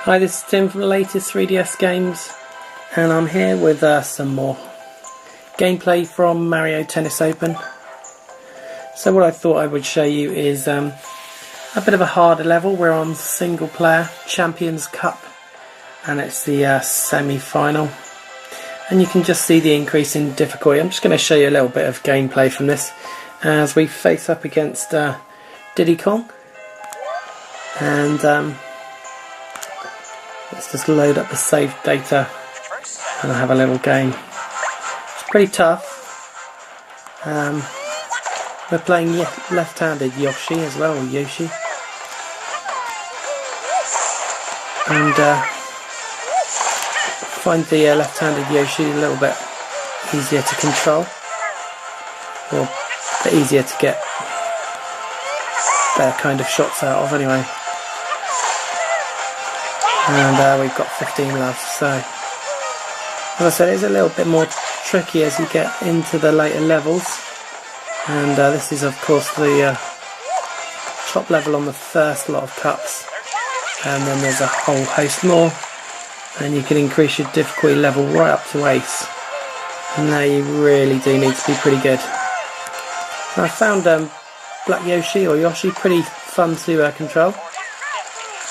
Hi, this is Tim from the latest 3DS games, and I'm here with some more gameplay from Mario Tennis Open. So what I thought I would show you is a bit of a harder level. We're on single player Champions Cup, and it's the semi-final, and you can just see the increase in difficulty. I'm just going to show you a little bit of gameplay from this as we face up against Diddy Kong, and let's just load up the saved data and have a little game. It's pretty tough. We're playing left-handed Yoshi as well, or Yoshi. And find the left-handed Yoshi a little bit easier to control, or a bit easier to get better kind of shots out of anyway. And we've got 15 loves, so as I said, it's a little bit more tricky as you get into the later levels. And this is of course the top level on the first lot of cups, and then there's a whole host more, and you can increase your difficulty level right up to ace, and now you really do need to be pretty good. And I found Black Yoshi or Yoshi pretty fun to control,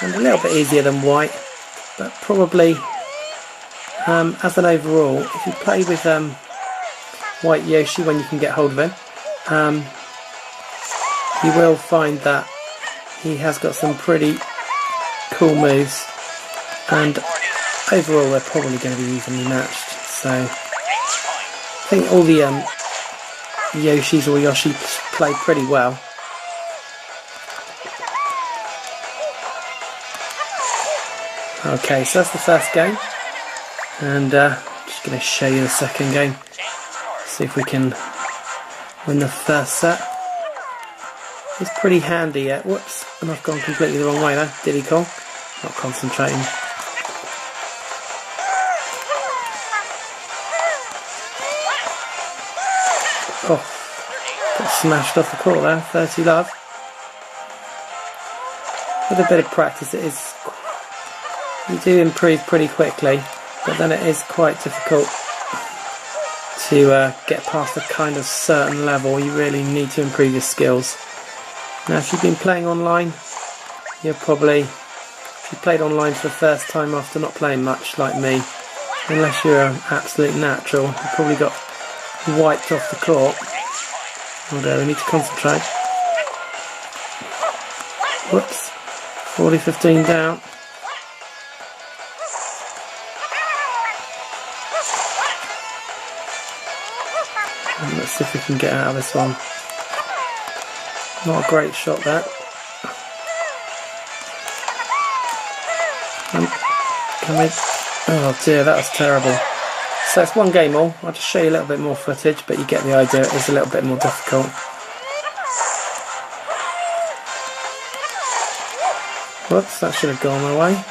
and a little bit easier than white, but probably as an overall, if you play with white Yoshi when you can get hold of him, you will find that he has got some pretty cool moves, and overall they're probably going to be evenly matched. So I think all the Yoshis or Yoshi play pretty well. Okay, so that's the first game, and just going to show you the second game. See if we can win the first set. It's pretty handy yet. Whoops, and I've gone completely the wrong way there. Diddy Kong, not concentrating. Oh, got smashed off the court there. 30 love. With a bit of practice, you do improve pretty quickly, but then it is quite difficult to get past a kind of certain level. You really need to improve your skills. Now if you've been playing online, you're probably, if you played online for the first time after not playing much like me, unless you're an absolute natural, you probably got wiped off the court. Although we need to concentrate. Whoops, 40-15 down. And let's see if we can get out of this one. Not a great shot that. Oh dear, that was terrible. So it's one game all. I'll just show you a little bit more footage, but you get the idea. It is a little bit more difficult. Whoops, that should have gone away.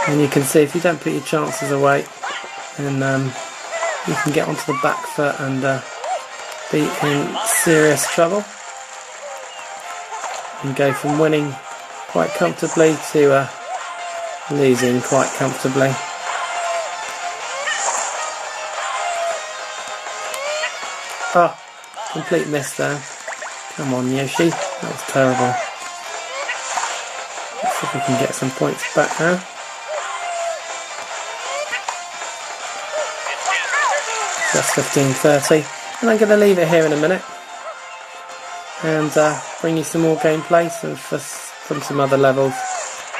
And you can see if you don't put your chances away, then you can get onto the back foot and be in serious trouble, and go from winning quite comfortably to losing quite comfortably. Oh, complete miss there. Come on Yoshi, that was terrible. Let's see if we can get some points back now. That's 15-30, and I'm going to leave it here in a minute and bring you some more gameplay from some other levels,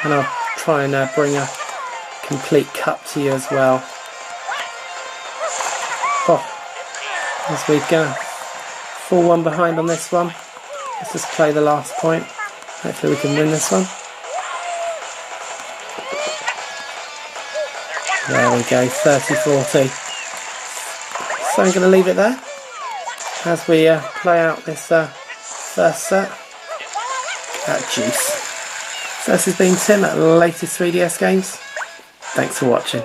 and I'll try and bring a complete cup to you as well. Oh, as we go, fall one behind on this one. Let's just play the last point. Hopefully we can win this one. There we go, 30-40. So I'm going to leave it there as we play out this first set at Juice. So this has been Tim at the latest 3DS games. Thanks for watching.